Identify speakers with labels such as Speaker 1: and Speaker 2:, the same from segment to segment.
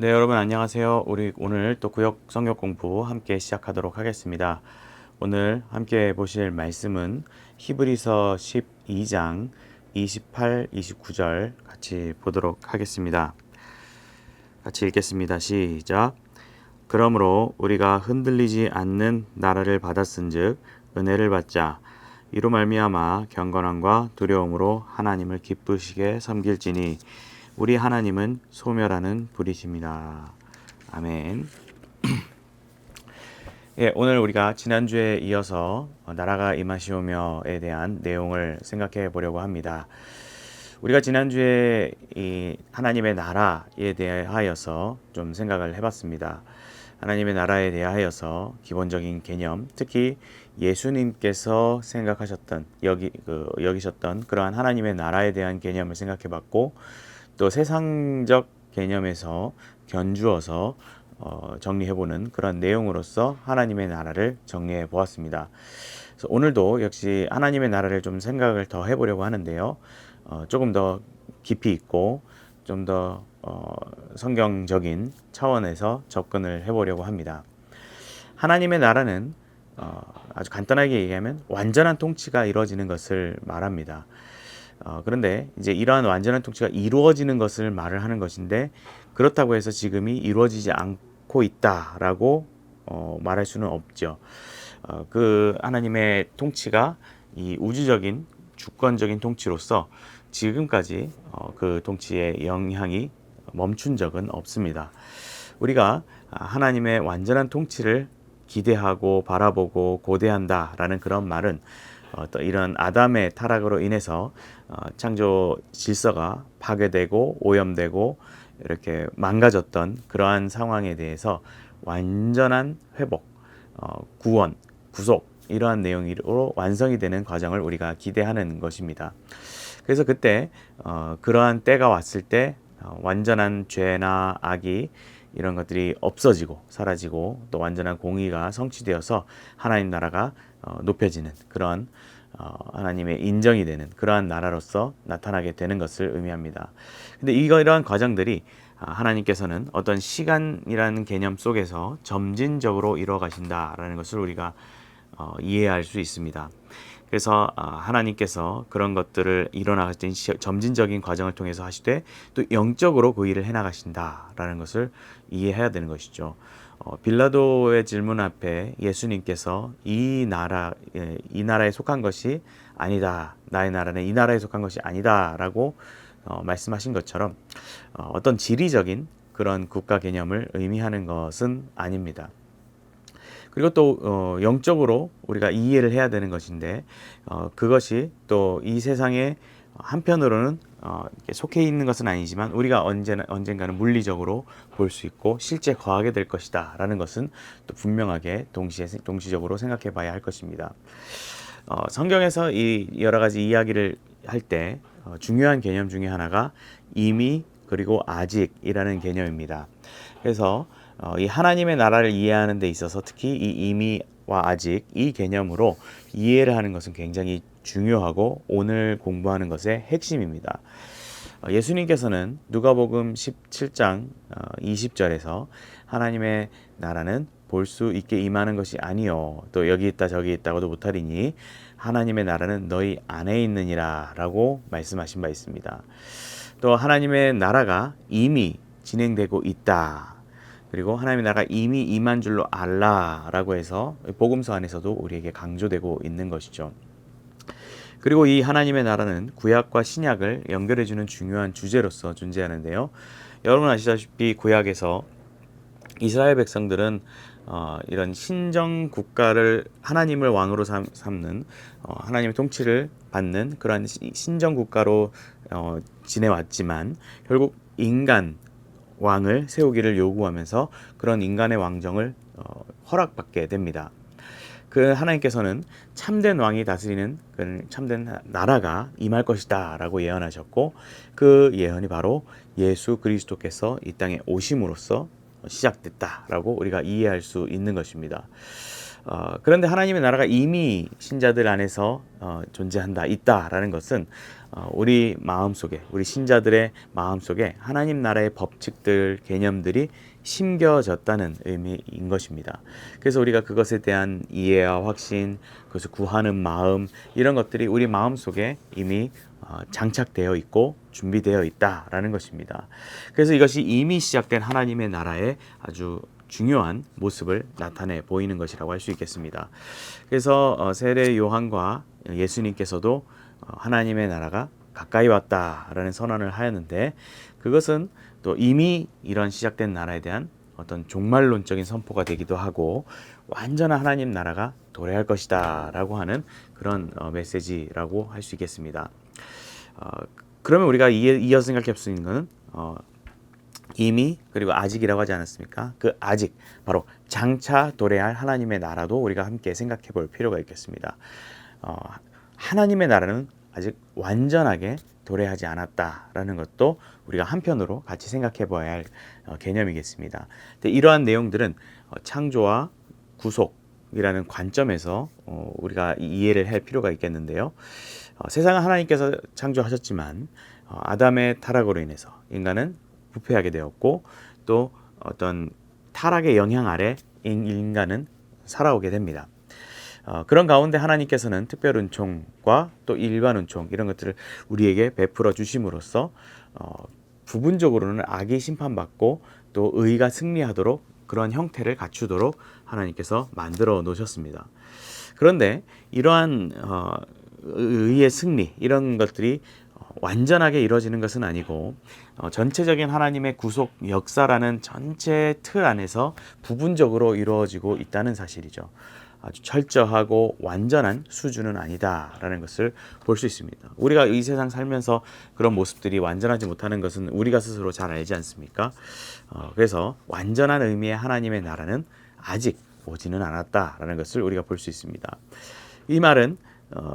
Speaker 1: 네, 여러분 안녕하세요. 우리 오늘 또 구역 성경 공부 함께 시작하도록 하겠습니다. 오늘 함께 보실 말씀은 히브리서 12장 28, 29절 같이 보도록 하겠습니다. 같이 읽겠습니다. 시작. 그러므로 우리가 흔들리지 않는 나라를 받았은즉 은혜를 받자. 이로 말미암아 경건함과 두려움으로 하나님을 기쁘시게 섬길지니 우리 하나님은 소멸하는 불이십니다. 아멘. 예, 오늘 우리가 지난주에 이어서 나라가 임하시오며에 대한 내용을 생각해 보려고 합니다. 우리가 지난주에 이 하나님의 나라에 대하여서 좀 생각을 해봤습니다. 하나님의 나라에 대하여서 기본적인 개념, 특히 예수님께서 생각하셨던 여기셨던 그러한 하나님의 나라에 대한 개념을 생각해봤고, 또 세상적 개념에서 견주어서 정리해보는 그런 내용으로서 하나님의 나라를 정리해 보았습니다. 그래서 오늘도 역시 하나님의 나라를 좀 생각을 더 해보려고 하는데요. 조금 더 깊이 있고 좀 더 성경적인 차원에서 접근을 해보려고 합니다. 하나님의 나라는 아주 간단하게 얘기하면 완전한 통치가 이루어지는 것을 말합니다. 그런데 이제 이러한 완전한 통치가 이루어지는 것을 말을 하는 것인데, 그렇다고 해서 지금이 이루어지지 않고 있다라고 말할 수는 없죠. 그 하나님의 통치가 이 우주적인 주권적인 통치로서 지금까지 그 통치의 영향이 멈춘 적은 없습니다. 우리가 하나님의 완전한 통치를 기대하고 바라보고 고대한다라는 그런 말은 또 이런 아담의 타락으로 인해서 창조 질서가 파괴되고 오염되고 이렇게 망가졌던 그러한 상황에 대해서 완전한 회복, 구원, 구속 이러한 내용으로 완성이 되는 과정을 우리가 기대하는 것입니다. 그래서 그때 그러한 때가 왔을 때 완전한 죄나 악이 이런 것들이 없어지고 사라지고 또 완전한 공의가 성취되어서 하나님 나라가 높여지는 그런 하나님의 인정이 되는 그러한 나라로서 나타나게 되는 것을 의미합니다. 근데 이러한 과정들이 하나님께서는 어떤 시간이라는 개념 속에서 점진적으로 이루어 가신다라는 것을 우리가 이해할 수 있습니다. 그래서 하나님께서 그런 것들을 일어나갈 때 점진적인 과정을 통해서 하시되 또 영적으로 그 일을 해나가신다라는 것을 이해해야 되는 것이죠. 빌라도의 질문 앞에 예수님께서 이 나라에 속한 것이 아니다. 나의 나라는 이 나라에 속한 것이 아니다라고 말씀하신 것처럼 어떤 지리적인 그런 국가 개념을 의미하는 것은 아닙니다. 그리고 또 영적으로 우리가 이해를 해야 되는 것인데 그것이 또 이 세상에 한편으로는 속해 있는 것은 아니지만 우리가 언젠가는 물리적으로 볼 수 있고 실제 거하게 될 것이다 라는 것은 또 분명하게 동시적으로 생각해 봐야 할 것입니다. 성경에서 이 여러 가지 이야기를 할 때 중요한 개념 중에 하나가 이미 그리고 아직이라는 개념입니다. 그래서 이 하나님의 나라를 이해하는 데 있어서 특히 이 이미와 아직 이 개념으로 이해를 하는 것은 굉장히 중요하고 오늘 공부하는 것의 핵심입니다. 예수님께서는 누가복음 17장 20절에서 하나님의 나라는 볼 수 있게 임하는 것이 아니요 또 여기 있다 저기 있다고도 못하리니 하나님의 나라는 너희 안에 있느니라 라고 말씀하신 바 있습니다. 또 하나님의 나라가 이미 진행되고 있다. 그리고 하나님의 나라가 이미 임한 줄로 알라라고 해서 복음서 안에서도 우리에게 강조되고 있는 것이죠. 그리고 이 하나님의 나라는 구약과 신약을 연결해주는 중요한 주제로서 존재하는데요. 여러분 아시다시피 구약에서 이스라엘 백성들은 이런 신정 국가를 하나님을 왕으로 삼는 하나님의 통치를 받는 그러한 신정 국가로 지내왔지만 결국 인간 왕을 세우기를 요구하면서 그런 인간의 왕정을 허락받게 됩니다. 그 하나님께서는 참된 왕이 다스리는 그 참된 나라가 임할 것이다 라고 예언하셨고, 그 예언이 바로 예수 그리스도께서 이 땅에 오심으로써 시작됐다라고 우리가 이해할 수 있는 것입니다. 그런데 하나님의 나라가 이미 신자들 안에서 존재한다, 있다라는 것은 우리 마음속에, 우리 신자들의 마음속에 하나님 나라의 법칙들, 개념들이 심겨졌다는 의미인 것입니다. 그래서 우리가 그것에 대한 이해와 확신, 그것을 구하는 마음, 이런 것들이 우리 마음속에 이미 장착되어 있고 준비되어 있다라는 것입니다. 그래서 이것이 이미 시작된 하나님의 나라의 아주 중요한 모습을 나타내 보이는 것이라고 할 수 있겠습니다. 그래서 세례 요한과 예수님께서도 하나님의 나라가 가까이 왔다라는 선언을 하였는데, 그것은 또 이미 이런 시작된 나라에 대한 어떤 종말론적인 선포가 되기도 하고, 완전한 하나님 나라가 도래할 것이다 라고 하는 그런 메시지라고 할 수 있겠습니다. 그러면 우리가 이어서 생각할 수 있는 것은 이미 그리고 아직이라고 하지 않았습니까? 그 아직, 바로 장차 도래할 하나님의 나라도 우리가 함께 생각해 볼 필요가 있겠습니다. 하나님의 나라는 아직 완전하게 도래하지 않았다라는 것도 우리가 한편으로 같이 생각해 봐야 할 개념이겠습니다. 근데 이러한 내용들은 창조와 구속이라는 관점에서 우리가 이해를 할 필요가 있겠는데요. 세상은 하나님께서 창조하셨지만 아담의 타락으로 인해서 인간은 부패하게 되었고, 또 어떤 타락의 영향 아래 인간은 살아오게 됩니다. 그런 가운데 하나님께서는 특별 은총과 또 일반 은총, 이런 것들을 우리에게 베풀어 주심으로써 부분적으로는 악이 심판받고 또 의가 승리하도록 그런 형태를 갖추도록 하나님께서 만들어 놓으셨습니다. 그런데 이러한 의의 승리, 이런 것들이 완전하게 이루어지는 것은 아니고, 전체적인 하나님의 구속 역사라는 전체 틀 안에서 부분적으로 이루어지고 있다는 사실이죠. 아주 철저하고 완전한 수준은 아니다라는 것을 볼 수 있습니다. 우리가 이 세상 살면서 그런 모습들이 완전하지 못하는 것은 우리가 스스로 잘 알지 않습니까? 그래서 완전한 의미의 하나님의 나라는 아직 오지는 않았다라는 것을 우리가 볼 수 있습니다. 이 말은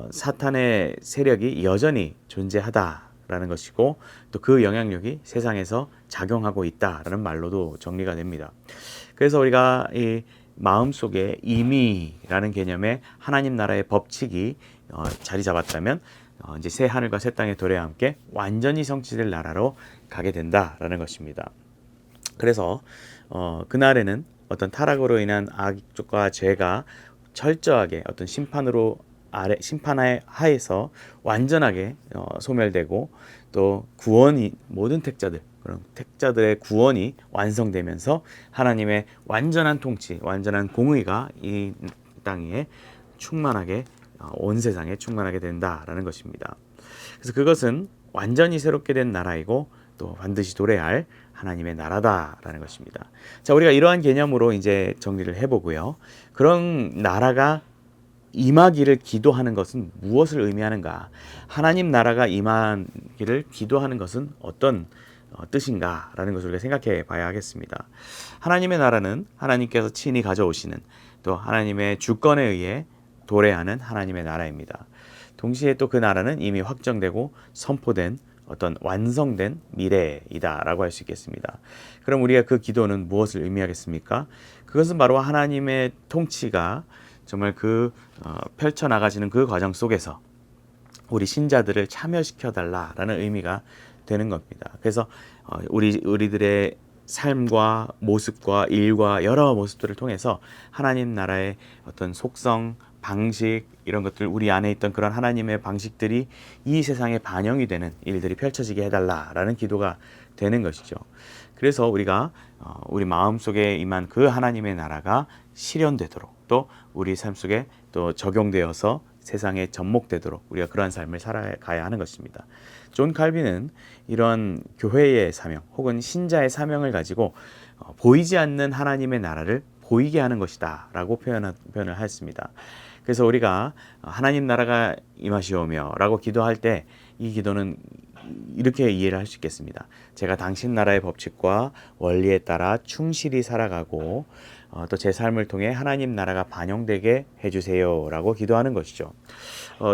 Speaker 1: 사탄의 세력이 여전히 존재하다라는 것이고, 또 그 영향력이 세상에서 작용하고 있다라는 말로도 정리가 됩니다. 그래서 우리가 이 마음속에 이미라는 개념의 하나님 나라의 법칙이 자리 잡았다면 이제 새 하늘과 새 땅의 도래와 함께 완전히 성취될 나라로 가게 된다라는 것입니다. 그래서 그날에는 어떤 타락으로 인한 악과 죄가 철저하게 어떤 심판의 하에서 완전하게 소멸되고, 또 구원이, 모든 택자들, 그런 택자들의 구원이 완성되면서 하나님의 완전한 통치, 완전한 공의가 이 땅에 충만하게, 온 세상에 충만하게 된다라는 것입니다. 그래서 그것은 완전히 새롭게 된 나라이고 또 반드시 도래할 하나님의 나라다라는 것입니다. 자, 우리가 이러한 개념으로 이제 정리를 해보고요. 그런 나라가 임하기를 기도하는 것은 무엇을 의미하는가? 하나님 나라가 임하기를 기도하는 것은 어떤 뜻인가? 라는 것을 우리가 생각해 봐야 하겠습니다. 하나님의 나라는 하나님께서 친히 가져오시는, 또 하나님의 주권에 의해 도래하는 하나님의 나라입니다. 동시에 또 그 나라는 이미 확정되고 선포된 어떤 완성된 미래이다라고 할 수 있겠습니다. 그럼 우리가 그 기도는 무엇을 의미하겠습니까? 그것은 바로 하나님의 통치가 정말 펼쳐나가시는 그 과정 속에서 우리 신자들을 참여시켜 달라라는 의미가 되는 겁니다. 그래서 우리들의 삶과 모습과 일과 여러 모습들을 통해서 하나님 나라의 어떤 속성, 방식, 이런 것들, 우리 안에 있던 그런 하나님의 방식들이 이 세상에 반영이 되는 일들이 펼쳐지게 해달라라는 기도가 되는 것이죠. 그래서 우리가 우리 마음속에 임한 그 하나님의 나라가 실현되도록, 또 우리 삶 속에 또 적용되어서 세상에 접목되도록 우리가 그러한 삶을 살아가야 하는 것입니다. 존 칼빈은 이런 교회의 사명 혹은 신자의 사명을 가지고 보이지 않는 하나님의 나라를 보이게 하는 것이다 라고 표현을 하였습니다. 그래서 우리가 하나님 나라가 임하시오며 라고 기도할 때 이 기도는 이렇게 이해를 할 수 있겠습니다. 제가 당신 나라의 법칙과 원리에 따라 충실히 살아가고 또 제 삶을 통해 하나님 나라가 반영되게 해주세요 라고 기도하는 것이죠.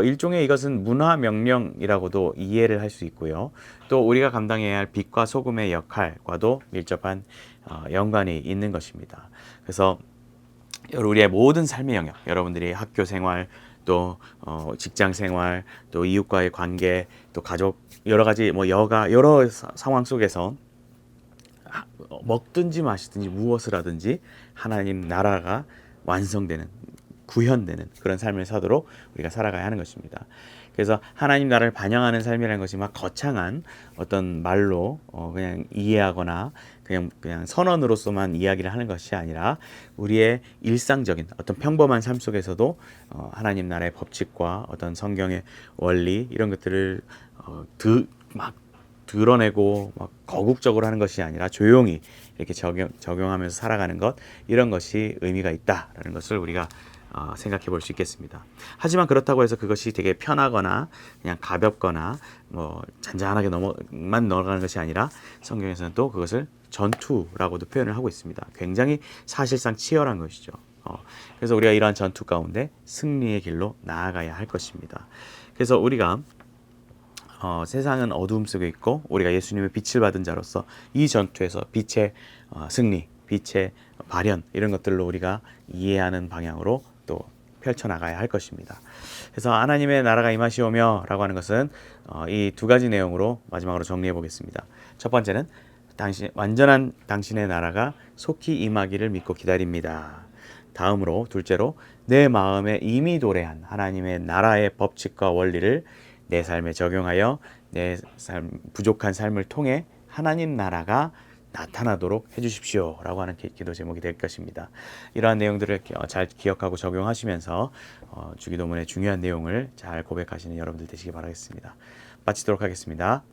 Speaker 1: 일종의 이것은 문화 명령이라고도 이해를 할 수 있고요. 또 우리가 감당해야 할 빛과 소금의 역할과도 밀접한 연관이 있는 것입니다. 그래서 우리의 모든 삶의 영역, 여러분들이 학교 생활, 또 직장 생활, 또 이웃과의 관계, 또 가족, 여러 가지 뭐 여러 상황 속에서 먹든지 마시든지 무엇을 하든지 하나님 나라가 완성되는, 구현되는 그런 삶을 사도록 우리가 살아가야 하는 것입니다. 그래서 하나님 나라를 반영하는 삶이라는 것이 막 거창한 어떤 말로 그냥 이해하거나 그냥 선언으로서만 이야기를 하는 것이 아니라 우리의 일상적인 어떤 평범한 삶 속에서도 하나님 나라의 법칙과 어떤 성경의 원리 이런 것들을 막 드러내고 막 거국적으로 하는 것이 아니라 조용히 이렇게 적용하면서 살아가는 것, 이런 것이 의미가 있다라는 것을 우리가 생각해 볼 수 있겠습니다. 하지만 그렇다고 해서 그것이 되게 편하거나 그냥 가볍거나 뭐 잔잔하게 넘어가는 것이 아니라 성경에서는 또 그것을 전투라고도 표현을 하고 있습니다. 굉장히 사실상 치열한 것이죠. 그래서 우리가 이러한 전투 가운데 승리의 길로 나아가야 할 것입니다. 그래서 우리가 세상은 어두움 속에 있고 우리가 예수님의 빛을 받은 자로서 이 전투에서 빛의 승리, 빛의 발현 이런 것들로 우리가 이해하는 방향으로 또 펼쳐나가야 할 것입니다. 그래서 하나님의 나라가 임하시오며 라고 하는 것은 이 두 가지 내용으로 마지막으로 정리해 보겠습니다. 첫 번째는 완전한 당신의 나라가 속히 임하기를 믿고 기다립니다. 다음으로 둘째로 내 마음에 이미 도래한 하나님의 나라의 법칙과 원리를 내 삶에 적용하여 내 부족한 삶을 통해 하나님 나라가 나타나도록 해주십시오 라고 하는 기도 제목이 될 것입니다. 이러한 내용들을 잘 기억하고 적용하시면서 주기도문의 중요한 내용을 잘 고백하시는 여러분들 되시기 바라겠습니다. 마치도록 하겠습니다.